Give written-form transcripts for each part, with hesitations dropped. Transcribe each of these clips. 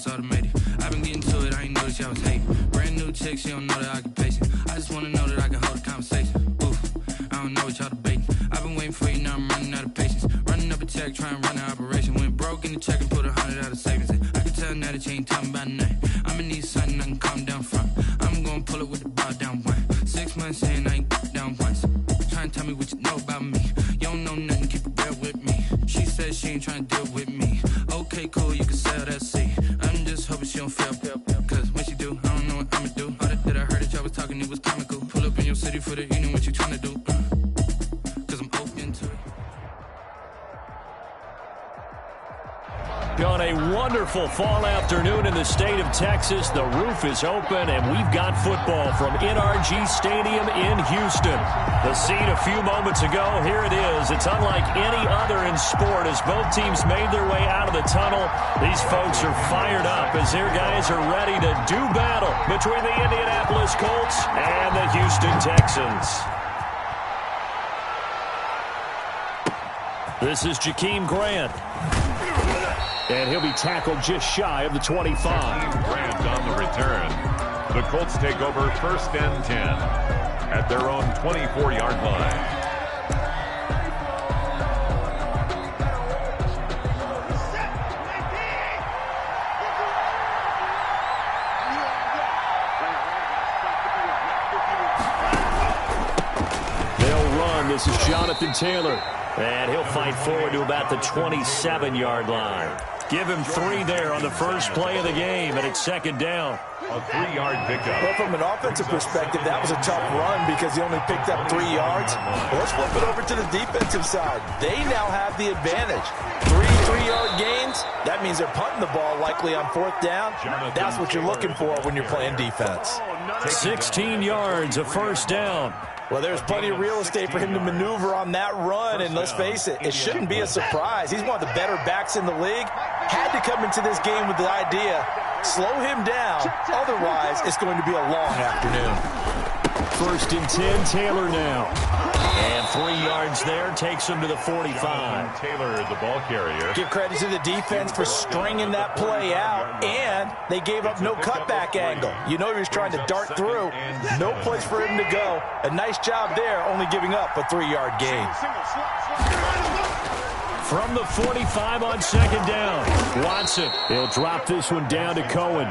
it's automated. I've been getting to it, I ain't noticed y'all was hating. Brand new chick, she don't know that I can pace it. I just wanna know that I can hold a conversation. Oof, I don't know what y'all debating. I've been waiting for you, now I'm running out of patience. Running up a check, trying to run an operation. Went broke in the check and put 100 out of savings. I can tell now that you ain't talking about nothing. I'ma need something I can calm down from. I'm gonna pull it with the bar down one. 6 months saying I ain't down once. Trying to tell me what you know about me. You don't know nothing, keep it real with me. She said she ain't trying to deal with me. Okay, cool, you can sell that seat. I'm just hoping she don't fail. Cause when she do, I don't know what I'ma do. All that I heard that y'all was talking, it was comical. Pull up in your city for the evening, what you trying to do? Cause I'm open to it. On a wonderful fall afternoon in the state of Texas, the roof is open, and we've got football from NRG Stadium in Houston. The scene a few moments ago, here it is. It's unlike any other in sport as both teams made their way out of the tunnel. These folks are fired up as their guys are ready to do battle between the Indianapolis Colts and the Houston Texans. This is Jakeem Grant. And he'll be tackled just shy of the 25. Grant on the return. The Colts take over 1st and 10 at their own 24-yard line. They'll run. This is Jonathan Taylor. And he'll fight forward to about the 27-yard line. Give him 3 there on the first play of the game, and it's 2nd down. A 3-yard pickup. Well, from an offensive perspective, that was a tough run because he only picked up 3 yards. Well, let's flip it over to the defensive side. They now have the advantage. 3 3-yard gains, that means they're punting the ball likely on 4th down. That's what you're looking for when you're playing defense. 16 yards, a 1st down. Well, there's plenty of real estate for him to maneuver on that run, and let's face it, it shouldn't be a surprise. He's one of the better backs in the league. Had to come into this game with the idea, slow him down, otherwise it's going to be a long afternoon. 1st and 10, Taylor now. And 3 yards there, takes him to the 45. Taylor, the ball carrier. Give credit to the defense for stringing that play out, and they gave up no cutback angle. You know he was trying to dart through. No place for him to go. A nice job there, only giving up a 3-yard gain. From the 45 on 2nd down, Watson. He'll drop this one down to Cohen.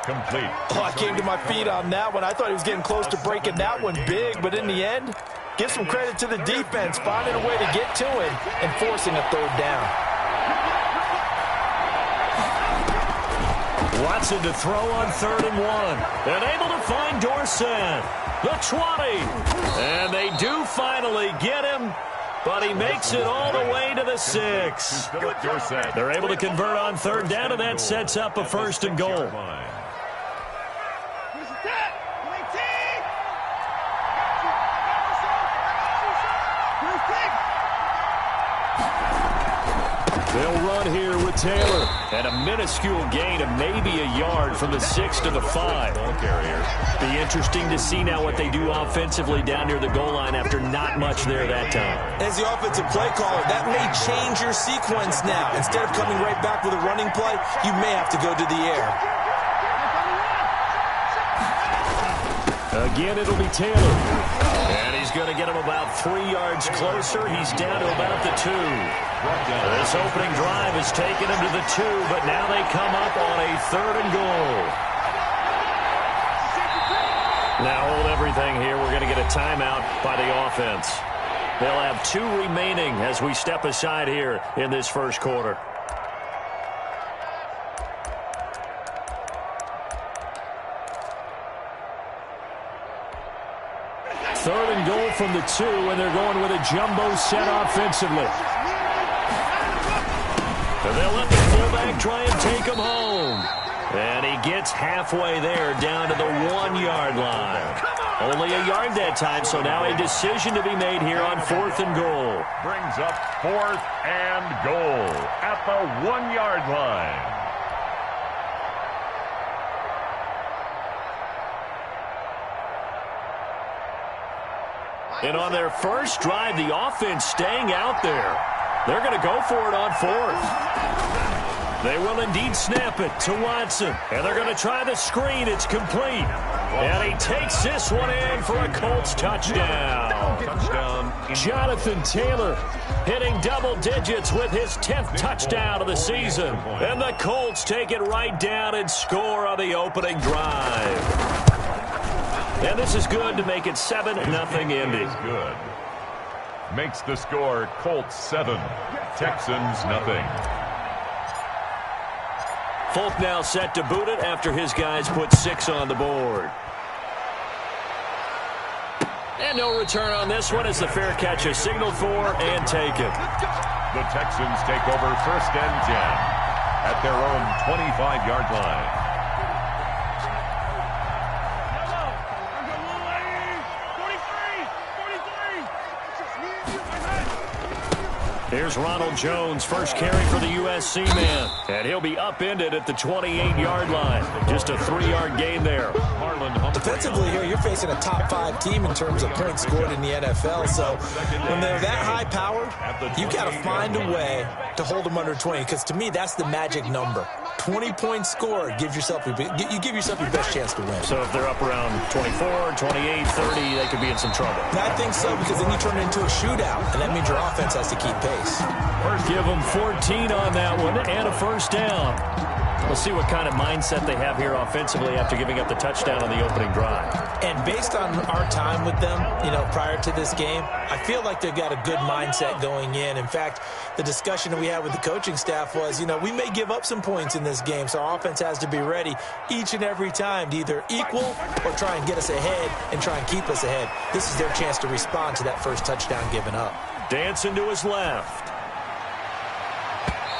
Complete. Oh, I came to my feet on that one. I thought he was getting close to breaking that one big, but in the end, give some credit to the defense, finding a way to get to him and forcing a 3rd down. Watson to throw on 3rd and 1. And able to find Dorsett. The 20. And they do finally get him, but he makes it all the way to the 6. They're able to convert on 3rd down, and that sets up a 1st and goal. They'll run here with Taylor. And a minuscule gain of maybe a yard from the 6 to the 5. Be interesting to see now what they do offensively down near the goal line after not much there that time. As the offensive play caller, that may change your sequence now. Instead of coming right back with a running play, you may have to go to the air. Again, it'll be Taylor. And he's going to get him about 3 yards closer. He's down to about the 2. This opening drive has taken him to the 2, but now they come up on a 3rd and goal. Now hold everything here. We're going to get a timeout by the offense. They'll have 2 remaining as we step aside here in this first quarter. Third and goal from the 2, and they're going with a jumbo set offensively. And they'll let the fullback try and take him home. And he gets halfway there, down to the 1-yard line. Only a yard that time, so now a decision to be made here on 4th and goal. Brings up 4th and goal at the 1-yard line. And on their first drive, the offense staying out there. They're going to go for it on 4th. They will indeed snap it to Watson. And they're going to try the screen. It's complete. And he takes this one in for a Colts touchdown. Jonathan Taylor hitting double digits with his 10th touchdown of the season. And the Colts take it right down and score on the opening drive. And this is good to make it 7-0 Indy. Good. Makes the score Colts 7, Texans nothing. Folk now set to boot it after his guys put 6 on the board. And no return on this one as the fair catch is signaled for and taken. The Texans take over 1st and 10 at their own 25-yard line. Here's Ronald Jones, first carry for the USC man. And he'll be upended at the 28-yard line. Just a 3-yard gain there. Defensively here, you're facing a top 5 team in terms of points scored in the NFL. So when they're that high-powered, you got to find a way to hold them under 20. Because to me, that's the magic number. 20 points scored gives yourself you give yourself your best chance to win. So if they're up around 24, 28, 30, they could be in some trouble. I think so, because then you turn it into a shootout, and that means your offense has to keep pace. Give them 14 on that one and a first down. We'll see what kind of mindset they have here offensively after giving up the touchdown on the opening drive. And based on our time with them, prior to this game, I feel like they've got a good mindset going in. In fact, the discussion that we had with the coaching staff was, we may give up some points in this game, so our offense has to be ready each and every time to either equal or try and get us ahead and try and keep us ahead. This is their chance to respond to that first touchdown given up. Dancing to his left.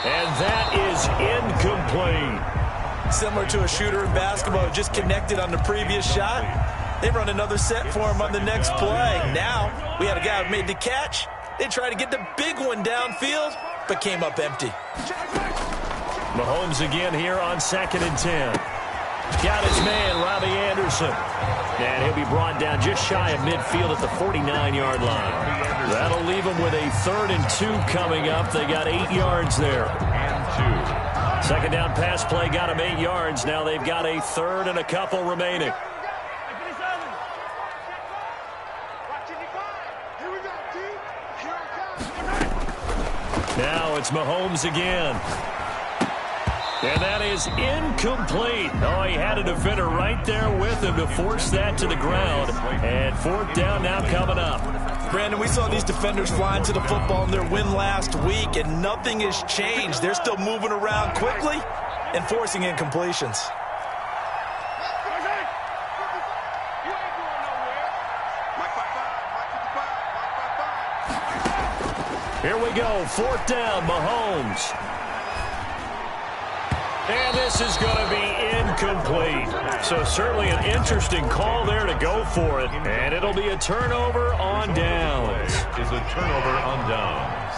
And that is incomplete. Similar to a shooter in basketball, just connected on the previous shot. They run another set for him on the next play. Now, we had a guy who made the catch. They tried to get the big one downfield, but came up empty. Mahomes again here on 2nd and 10. Got his man, Robbie Anderson. And he'll be brought down just shy of midfield at the 49-yard line. That'll leave them with a 3rd and 2 coming up. They got 8 yards there. And 2. Second down pass play got them 8 yards. Now they've got a 3rd and a couple remaining. Now it's Mahomes again. And that is incomplete. Oh, he had a defender right there with him to force that to the ground. And 4th down now coming up. Brandon, we saw these defenders flying to the football in their win last week, and nothing has changed. They're still moving around quickly and forcing incompletions. Here we go, 4th down, Mahomes. And this is going to be incomplete. So certainly an interesting call there to go for it. And it'll be a turnover on downs. is a turnover on downs.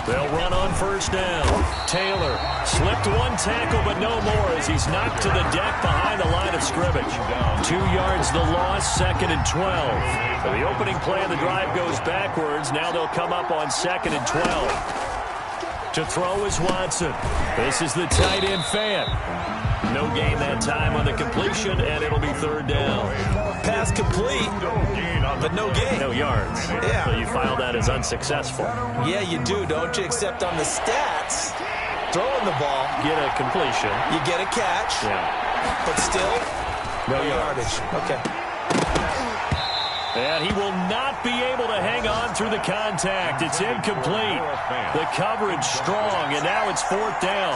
They'll run on 1st down. Taylor slipped one tackle, but no more as he's knocked to the deck behind the line of scrimmage. 2 yards the loss, 2nd and 12. So the opening play of the drive goes backwards. Now they'll come up on 2nd and 12. To throw is Watson. This is the tight end fan. No gain that time on the completion, and it'll be 3rd down. Pass complete, but no gain. No yards. Yeah. So you file that as unsuccessful. Yeah, you do, don't you? Except on the stats, throwing the ball, Get a completion. you get a catch, Yeah. but still, No yardage. Okay. And he will not be able to hang on through the contact. It's incomplete. The coverage strong, and now it's 4th down.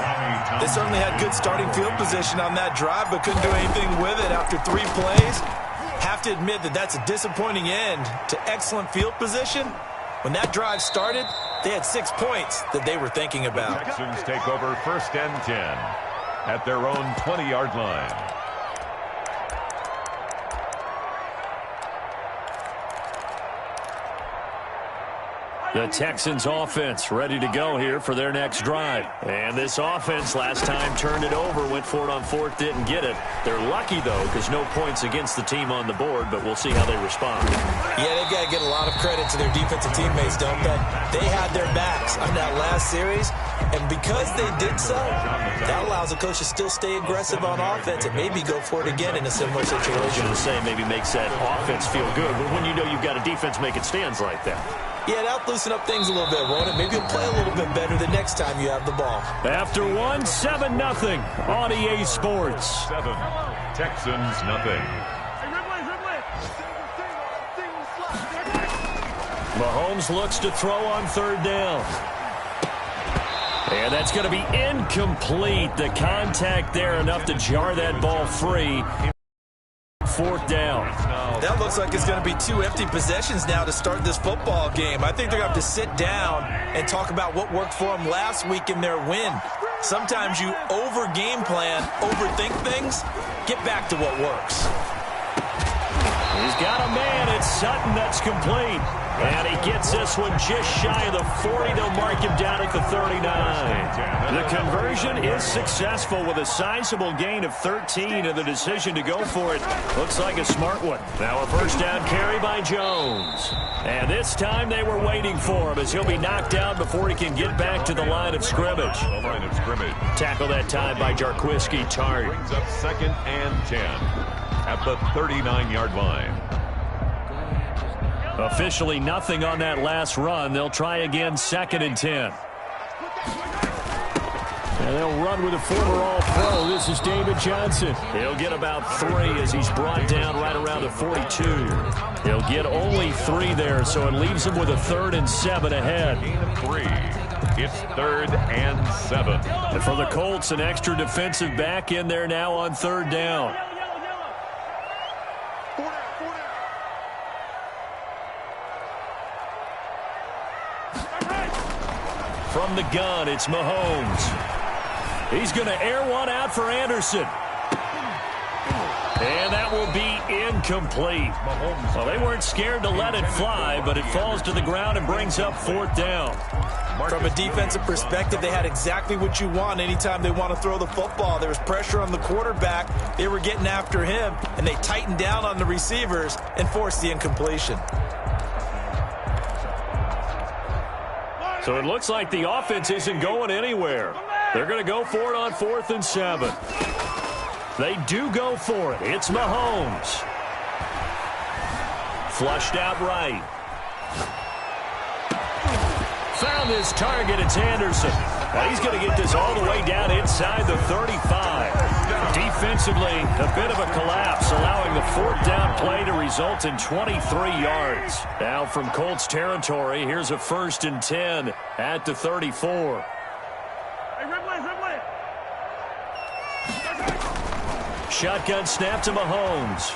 They certainly had good starting field position on that drive, but couldn't do anything with it after 3 plays. Have to admit that that's a disappointing end to excellent field position. When that drive started, they had 6 points that they were thinking about. The Texans take over 1st and 10 at their own 20-yard line. The Texans offense ready to go here for their next drive. And this offense last time turned it over, went for it on fourth, didn't get it. They're lucky, though, because no points against the team on the board, but we'll see how they respond. Yeah, they've got to get a lot of credit to their defensive teammates, don't they? They had their backs on that last series, and because they did so, that allows the coach to still stay aggressive on offense and maybe go for it again in a similar situation. I was going to say maybe makes that offense feel good, but when you know you've got a defense making stands like that. Yeah, that'll loosen up things a little bit, won't it? Maybe you'll play a little bit better the next time you have the ball. After one, 7-0 on EA Sports. 7, Texans nothing. Mahomes looks to throw on third down. And that's going to be incomplete. The contact there enough to jar that ball free. Fourth down. That looks like it's going to be 2 empty possessions now to start this football game. I think they're going to have to sit down and talk about what worked for them last week in their win. Sometimes you over-game plan, overthink things, get back to what works. He's got a man. It's Sutton that's complete. And he gets this one just shy of the 40. They'll mark him down at the 39. The conversion is successful with a sizable gain of 13, and the decision to go for it looks like a smart one. Now a first down carry by Jones. And this time they were waiting for him as he'll be knocked down before he can get back to the line of scrimmage. The line of scrimmage. Tackle that time by Jarquiski Tart. Brings up 2nd and 10 at the 39-yard line. Officially nothing on that last run. They'll try again 2nd and 10. And they'll run with a former All-Pro. This is David Johnson. He'll get about 3 as he's brought down right around the 42. He'll get only 3 there, so it leaves him with a 3rd and 7 ahead. Gain of 3. It's 3rd and 7. And for the Colts, an extra defensive back in there now on 3rd down. From the gun, it's Mahomes. He's going to air one out for Anderson. And that will be incomplete. Well, they weren't scared to let it fly, but it falls to the ground and brings up 4th down. From a defensive perspective, they had exactly what you want anytime they want to throw the football. There was pressure on the quarterback. They were getting after him, and they tightened down on the receivers and forced the incompletion. So it looks like the offense isn't going anywhere. They're going to go for it on 4th and 7. They do go for it. It's Mahomes. Flushed out right. Found his target. It's Anderson. Now he's going to get this all the way down inside the 35. Defensively, a bit of a collapse, allowing the 4th down play to result in 23 yards. Now from Colts territory, here's a 1st and 10 at the 34. Shotgun snap to Mahomes.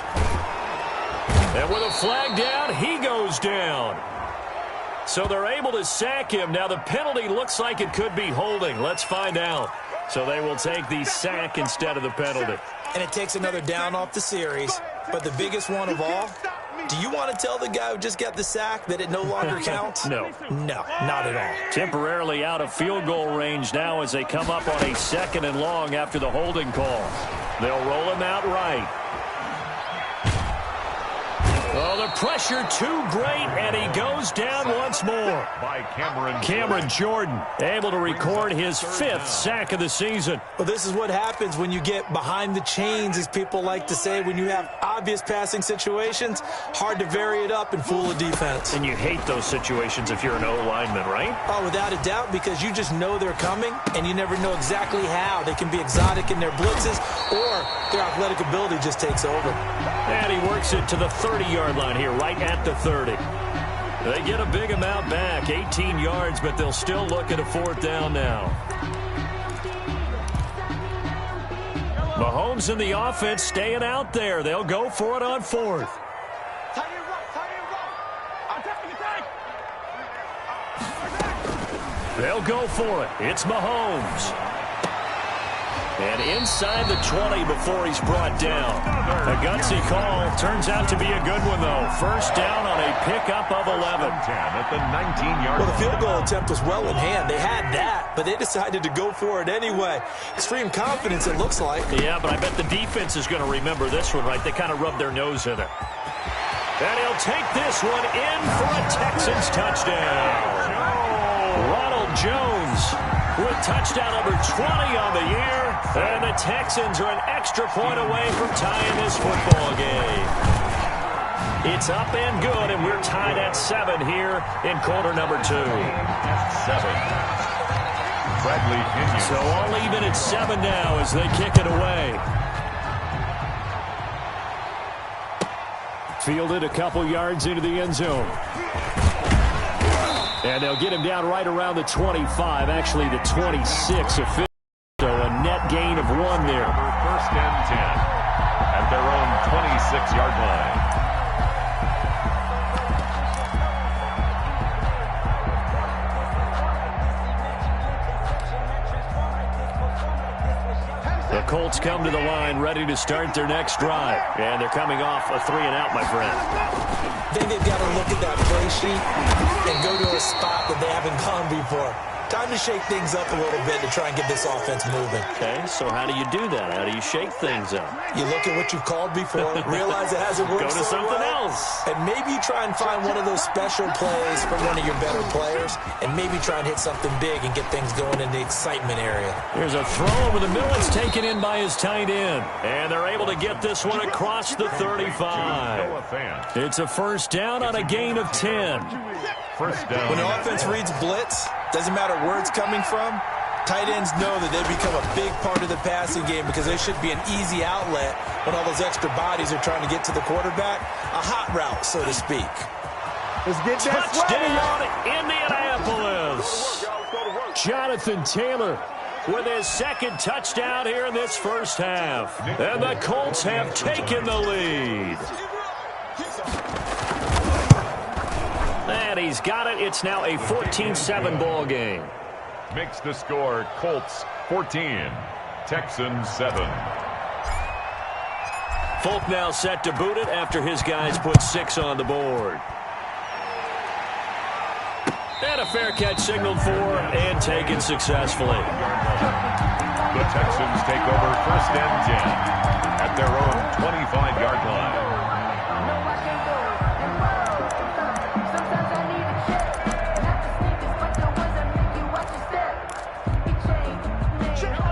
And with a flag down, he goes down. So they're able to sack him. Now the penalty looks like it could be holding. Let's find out. So they will take the sack instead of the penalty. And it takes another down off the series. But the biggest one of all, do you want to tell the guy who just got the sack that it no longer counts? No. No, not at all. Temporarily out of field goal range now as they come up on a 2nd and long after the holding call. They'll roll him out right. Oh, the pressure too great, and he goes down once more. By Cameron Jordan, able to record his 5th sack of the season. Well, this is what happens when you get behind the chains, as people like to say. When you have obvious passing situations, hard to vary it up and fool a defense. And you hate those situations if you're an O-lineman, right? Oh, without a doubt, because you just know they're coming, and you never know exactly how. They can be exotic in their blitzes, or their athletic ability just takes over. And he works it to the 30-yard line here, right at the 30. They get a big amount back, 18 yards, but they'll still look at a 4th down now. Mahomes and the offense staying out there. They'll go for it on 4th. They'll go for it. It's Mahomes. And inside the 20 before he's brought down. A gutsy call. Turns out to be a good one, though. First down on a pickup of 11. 10 at the 19-yard line. Well, the field goal attempt was well in hand. They had that, but they decided to go for it anyway. Extreme confidence, it looks like. Yeah, but I bet the defense is going to remember this one, right? They kind of rubbed their nose in it. And he'll take this one in for a Texans touchdown. Ronald Jones with touchdown number 20 on the year. And the Texans are an extra point away from tying this football game. It's up and good, and we're tied at 7 here in quarter number 2. 7. Bradley Pinion. So all even at 7 now as they kick it away. Fielded a couple yards into the end zone. And they'll get him down right around the 25, actually the 26 official. So a net gain of 1 there. First and 10 at their own 26-yard line. The Colts come to the line ready to start their next drive. And they're coming off a 3-and-out, my friend. I think they've got to look at that play sheet and go to a spot that they haven't gone before. Time to shake things up a little bit to try and get this offense moving. Okay, so how do you do that? How do you shake things up? You look at what you've called before, realize it hasn't worked. Go to something else. And maybe you try and find one of those special plays from one of your better players, and maybe try and hit something big and get things going in the excitement area. Here's a throw over the middle. It's taken in by his tight end. And they're able to get this one across the 35. It's a first down on a gain of 10. First down. When the offense reads blitz, doesn't matter where it's coming from, tight ends know that they become a big part of the passing game because they should be an easy outlet when all those extra bodies are trying to get to the quarterback. A hot route, so to speak. Let's get that touchdown, Indianapolis. Jonathan Taylor with his second touchdown here in this first half. And the Colts have taken the lead. And he's got it. It's now a 14-7 ball game. Makes the score Colts 14, Texans 7. Folk now set to boot it after his guys put 6 on the board. And a fair catch signaled for and taken successfully. The Texans take over first and 10 at their own 25-yard line.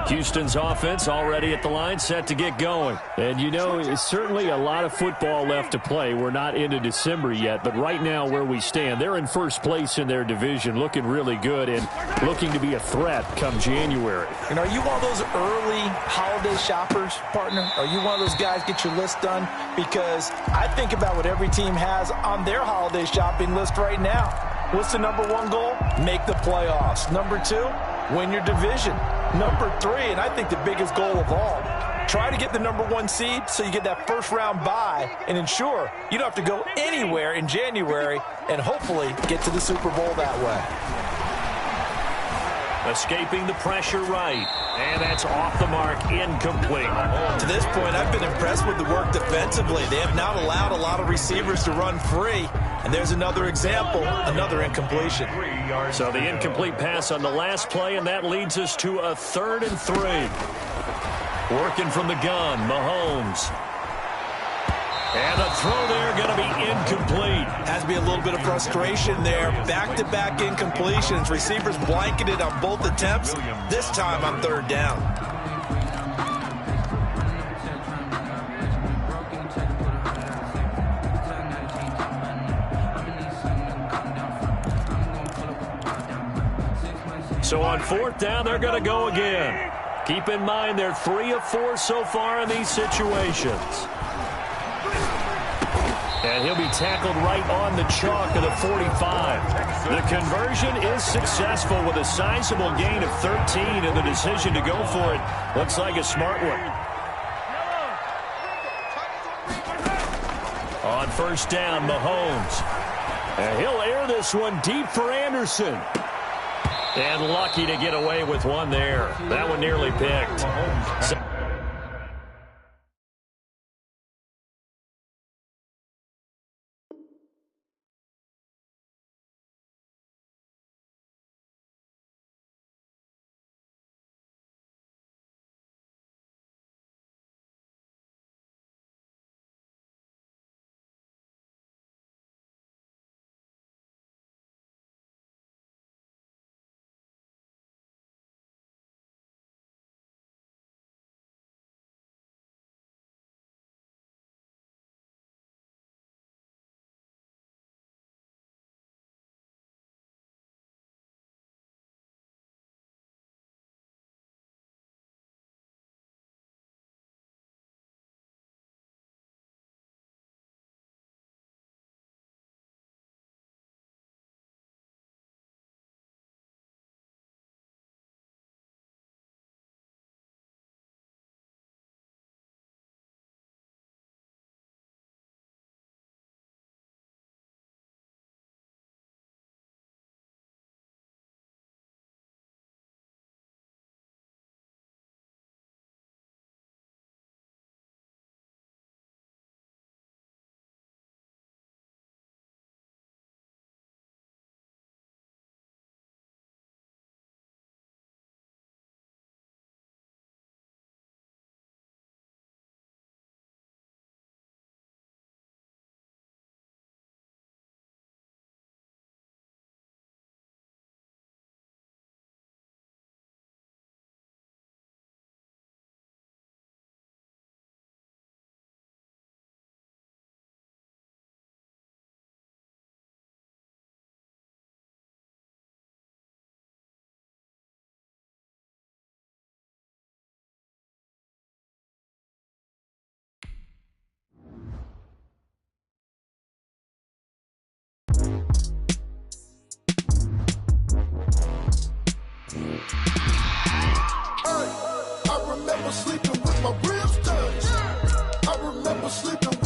Houston's offense already at the line, set to get going. And, you know, it's certainly a lot of football left to play. We're not into December yet, but right now where we stand, they're in first place in their division, looking really good and looking to be a threat come January. And are you one of those early holiday shoppers, partner? Are you one of those guys get your list done? Because I think about what every team has on their holiday shopping list right now. What's the number 1 goal? Make the playoffs. Number 2, win your division. Number 3, and I think the biggest goal of all, try to get the number 1 seed so you get that first-round bye and ensure you don't have to go anywhere in January and hopefully get to the Super Bowl that way. Escaping the pressure right. And that's off the mark, incomplete. To this point, I've been impressed with the work defensively. They have not allowed a lot of receivers to run free. And there's another example, another incompletion. So the incomplete pass on the last play, and that leads us to a 3rd and 3. Working from the gun, Mahomes. And the throw there going to be incomplete. Has to be a little bit of frustration there. Back-to-back incompletions. Receivers blanketed on both attempts. This time on 3rd down. So on 4th down, they're going to go again. Keep in mind they're 3 of 4 so far in these situations. And he'll be tackled right on the chalk of the 45. The conversion is successful with a sizable gain of 13, and the decision to go for it looks like a smart one. On 1st down, Mahomes. And he'll air this one deep for Anderson. And lucky to get away with one there. That one nearly picked. I remember sleeping with my ribs touched. I remember sleeping